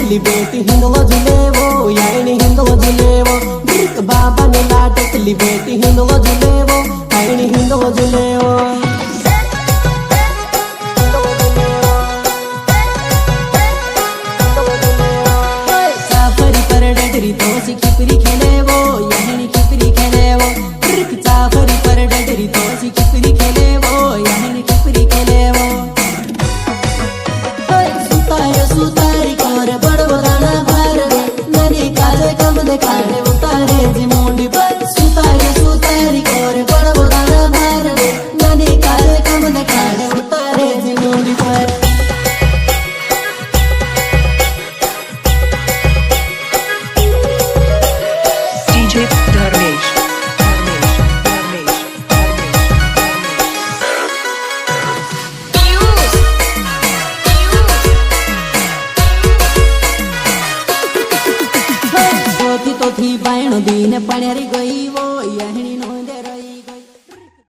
लाटकली बेटी हिंदलो झुलेवो यायने हिंदलो झुलेवो गिरक बाबा ने लाटकली बेटी हिंदलो झुलेवो यायने हिंदलो झुलेवो साफरी पर डडरी तो सी खिपरी खेलेवो यायने खिपरी खेलेवो गिरक साफरी पर डडरी तो सी खिपरी खेलेवो यायने खिपरी खेलेवो सुतारी कोर बड़ो गाना भर दे नदी काले कम दिखाड़े उतारे जी मुंडी पर सुतारी कोर बड़ो गाना भर दे नदी काले कम दिखाड़े उतारे जी मुंडी पर DJ धर्मेश तो थी बायणो दीने पण्यारी गई वो यहनी नो